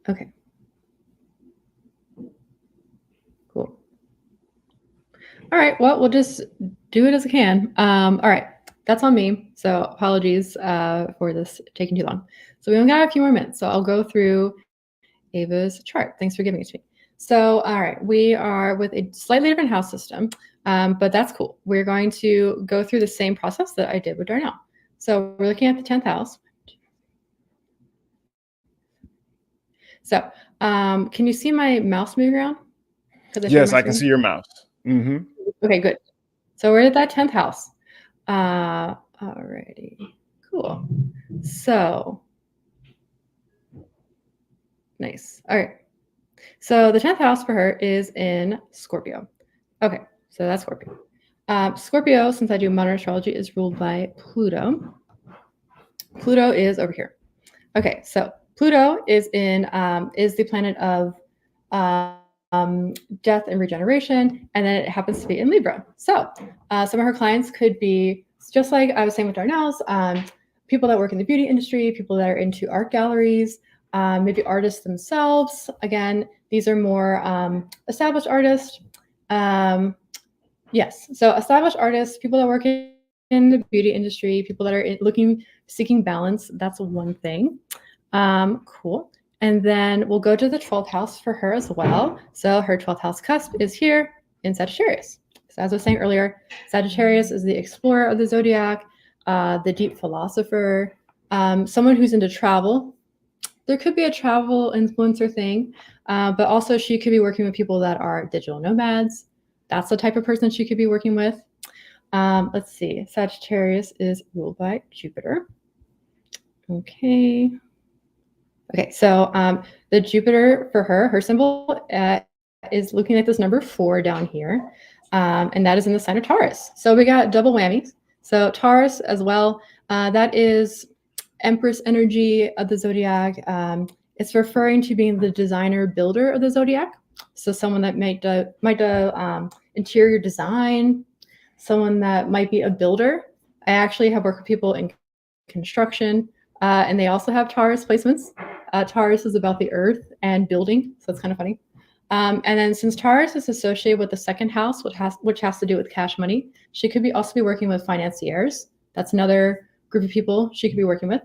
Okay. Cool. All right. Well, we'll just do it as I can. All right. That's on me. So apologies for this taking too long. So we only got a few more minutes. So I'll go through Ava's chart. Thanks for giving it to me. So, all right, we are with a slightly different house system, but that's cool. We're going to go through the same process that I did with Darnell. So we're looking at the 10th house. So can you see my mouse moving around? Yes, I can see your mouse. Mm-hmm. Okay, good. So we're at that 10th house. Alrighty, cool. So nice. All right. So the 10th house for her is in Scorpio. Okay, so that's Scorpio. Scorpio, since I do modern astrology, is ruled by Pluto. Pluto is over here. Okay, so Pluto is the planet of death and regeneration, and then it happens to be in Libra. So some of her clients could be, just like I was saying with Darnell's, people that work in the beauty industry, people that are into art galleries, maybe artists themselves. Again, these are more established artists. Yes, so established artists, people that work in the beauty industry, people that are seeking balance. That's one thing. Cool. And then we'll go to the 12th house for her as well. So her 12th house cusp is here in Sagittarius. So as I was saying earlier, Sagittarius is the explorer of the zodiac, the deep philosopher, someone who's into travel. There could be a travel influencer thing, but also she could be working with people that are digital nomads. That's the type of person she could be working with. Let's see. Sagittarius is ruled by Jupiter. Okay. Okay, so the Jupiter for her symbol is looking at this number 4 down here, and that is in the sign of Taurus. So we got double whammies. So Taurus as well, that is Empress energy of the zodiac. It's referring to being the designer builder of the zodiac. So someone that might do interior design, someone that might be a builder. I actually have worked with people in construction, and they also have Taurus placements. Taurus is about the earth and building, so it's kind of funny. And then since Taurus is associated with the second house, which has to do with cash money, she could also be working with financiers. That's another group of people she could be working with.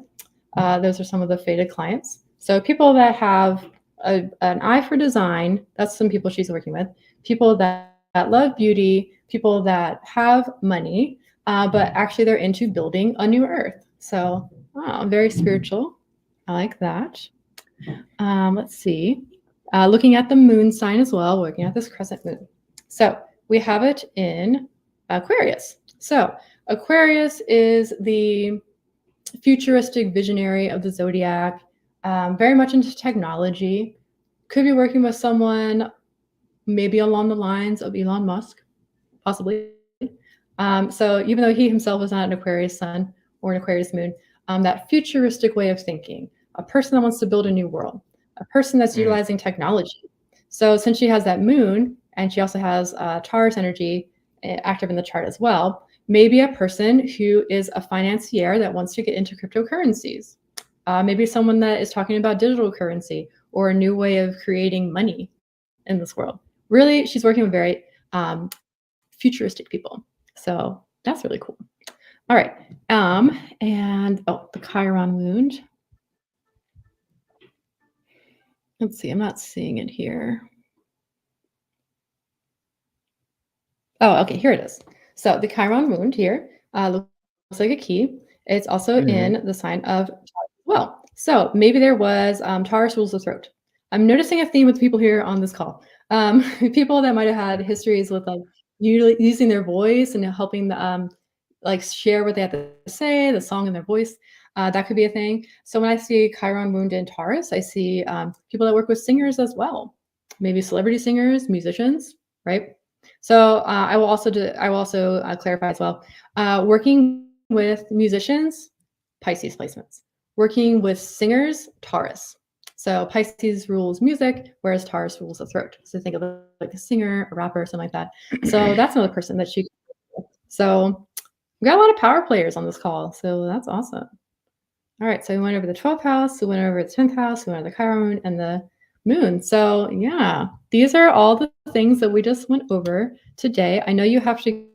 Those are some of the fated clients. So people that have an eye for design, that's some people she's working with. People that love beauty, people that have money, but actually they're into building a new earth. So very spiritual. I like that. Let's see. Looking at the moon sign as well, looking at this crescent moon. So we have it in Aquarius. So Aquarius is the futuristic visionary of the zodiac, very much into technology. Could be working with someone maybe along the lines of Elon Musk, possibly. So even though he himself is not an Aquarius sun or an Aquarius moon, that futuristic way of thinking, a person that wants to build a new world, a person that's utilizing technology. So since she has that moon and she also has Taurus energy active in the chart as well, maybe a person who is a financier that wants to get into cryptocurrencies. Maybe someone that is talking about digital currency or a new way of creating money in this world. Really, she's working with very futuristic people. So that's really cool. All right. And the Chiron wound. Let's see, I'm not seeing it here. Oh, okay, here it is. So the Chiron wound here looks like a key. It's also in the sign of Taurus as well. So maybe there was Taurus rules the throat. I'm noticing a theme with people here on this call. People that might have had histories with like using their voice and helping like share what they have to say, the song in their voice. That could be a thing. So when I see Chiron wound in Taurus, I see people that work with singers as well, maybe celebrity singers, musicians, right? So I will also clarify as well. Working with musicians, Pisces placements. Working with singers, Taurus. So Pisces rules music, whereas Taurus rules the throat. So think of like a singer, a rapper, something like that. So that's another person that she. So we got a lot of power players on this call. So that's awesome. All right, so we went over the 12th house, we went over the 10th house, we went over the Chiron and the moon. So yeah, these are all the things that we just went over today. I know you have to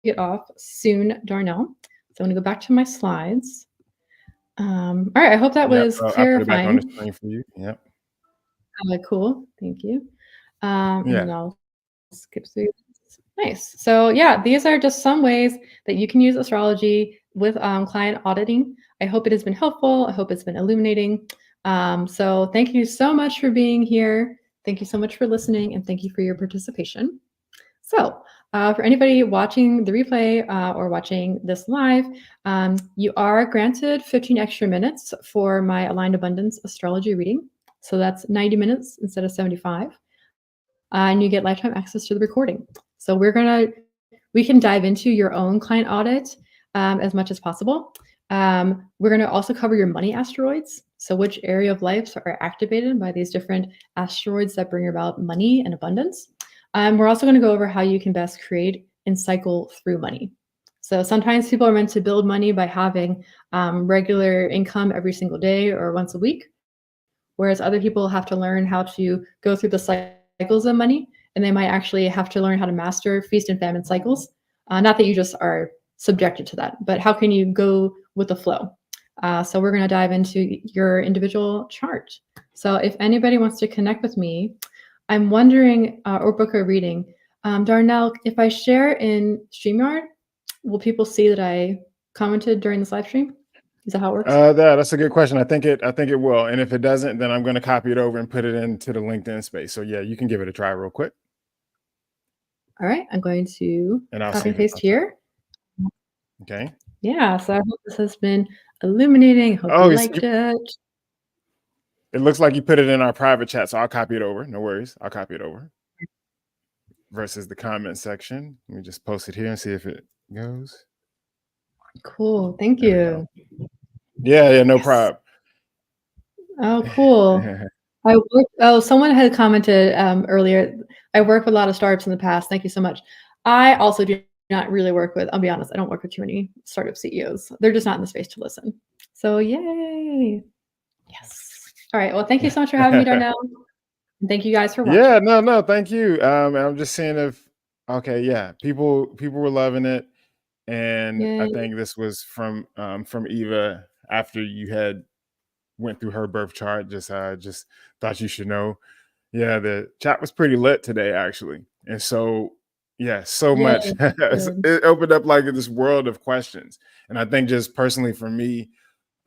get off soon, Darnell. So I'm gonna go back to my slides. All right, I hope that was clarifying. I'll put it back on the screen for you. Yep. Cool, thank you. And then I'll skip through. Nice. So yeah, these are just some ways that you can use astrology with client auditing. I hope it has been helpful. I hope it's been illuminating. So thank you so much for being here. Thank you so much for listening, and thank you for your participation. So for anybody watching the replay or watching this live, you are granted 15 extra minutes for my Aligned Abundance astrology reading. So that's 90 minutes instead of 75. And you get lifetime access to the recording. So we can dive into your own client audit as much as possible. We're going to also cover your money asteroids. So which area of life are activated by these different asteroids that bring about money and abundance. We're also going to go over how you can best create and cycle through money. So sometimes people are meant to build money by having regular income every single day or once a week, whereas other people have to learn how to go through the cycles of money, and they might actually have to learn how to master feast and famine cycles. Not that you just are subjected to that, but how can you go with the flow? So we're going to dive into your individual chart. So if anybody wants to connect with me, I'm wondering, or book a reading, Darnell, if I share in StreamYard, will people see that I commented during this live stream? Is that how it works? That's a good question. I think it will. And if it doesn't, then I'm going to copy it over and put it into the LinkedIn space. So yeah, you can give it a try real quick. All right, I'm going to copy and paste here. Okay. Yeah, so I hope this has been illuminating. Hope you liked it. It looks like you put it in our private chat, so I'll copy it over. No worries. I'll copy it over. Versus the comment section. Let me just post it here and see if it goes. Cool. Thank you. Yeah, no problem. Oh, cool. Someone had commented earlier. I worked with a lot of startups in the past. Thank you so much. I also do not really work with, I'll be honest, I don't work with too many startup CEOs. They're just not in the space to listen. So yay. Yes. All right. Well, thank you so much for having me, Darnell. And thank you guys for watching. Yeah, no, thank you. I'm just seeing if, people were loving it. And yay. I think this was from Eva after you had went through her birth chart. Just thought you should know. Yeah, the chat was pretty lit today, actually. And so, yeah, so much. It opened up like this world of questions. And I think just personally for me,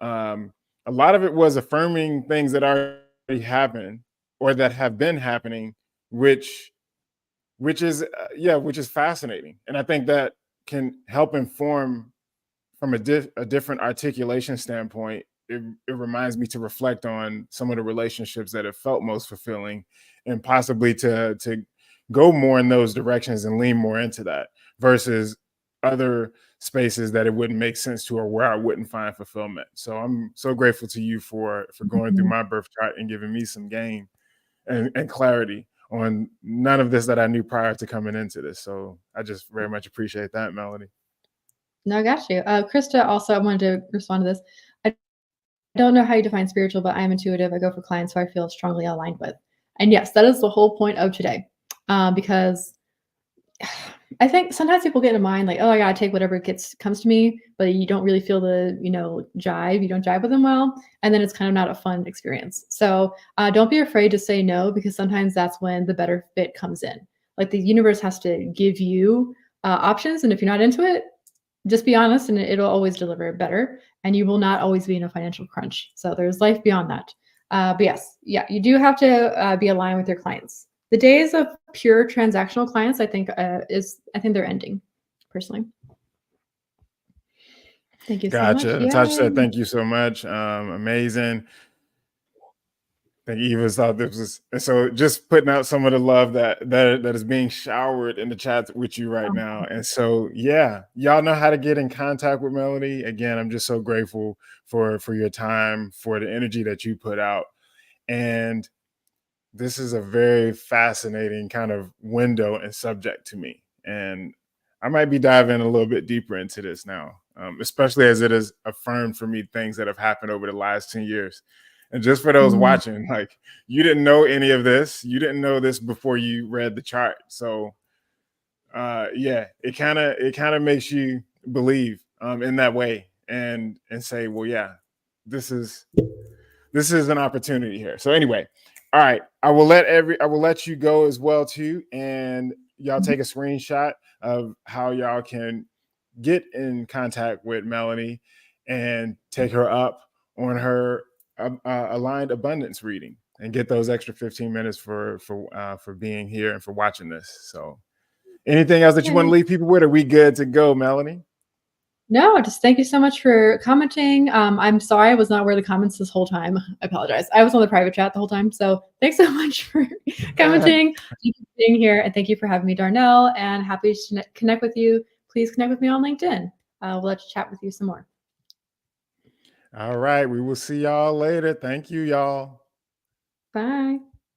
a lot of it was affirming things that already happened or that have been happening, which is fascinating. And I think that can help inform from a different articulation standpoint. It reminds me to reflect on some of the relationships that have felt most fulfilling, and possibly to go more in those directions and lean more into that versus other spaces that it wouldn't make sense to, or where I wouldn't find fulfillment. So I'm so grateful to you for going through my birth chart and giving me some gain and clarity on none of this that I knew prior to coming into this. So I just very much appreciate that, Melanie. No, I got you. Krista, also, I wanted to respond to this. I don't know how you define spiritual, but I am intuitive. I go for clients who I feel strongly aligned with. And yes, that is the whole point of today. Because I think sometimes people get in mind like, oh, I gotta take whatever comes to me, but you don't really feel the, jive. You don't jive with them well. And then it's kind of not a fun experience. So don't be afraid to say no, because sometimes that's when the better fit comes in. Like the universe has to give you options. And if you're not into it, just be honest, and it'll always deliver better, and you will not always be in a financial crunch. So there's life beyond that. But yes, yeah, you do have to be aligned with your clients. The days of pure transactional clients, I think they're ending, personally. Thank you so much. Gotcha. Natasha Yay. said, thank you so much. Amazing. I think Eva thought this was, and so just putting out some of the love that is being showered in the chat with you right now. And so yeah, y'all know how to get in contact with Melanie. Again, I'm just so grateful for your time, for the energy that you put out. And this is a very fascinating kind of window and subject to me. And I might be diving a little bit deeper into this now, especially as it has affirmed for me things that have happened over the last 10 years. And just for those watching, like, you didn't know any of this. You didn't know this before you read the chart. So yeah, it kind of makes you believe in that way and say, well, yeah, this is an opportunity here. So anyway, all right, I will let you go as well too, and y'all take a screenshot of how y'all can get in contact with Melanie and take her up on her aligned abundance reading and get those extra 15 minutes for being here and for watching this. So anything else that you want to leave people with? Are we good to go, Melanie? No, just thank you so much for commenting. I'm sorry I was not aware of the comments this whole time. I apologize. I was on the private chat the whole time. So thanks so much for commenting, being here, and thank you for having me, Darnell, and happy to connect with you. Please connect with me on LinkedIn. We'll let you chat with you some more. All right, we will see y'all later. Thank you, y'all. Bye.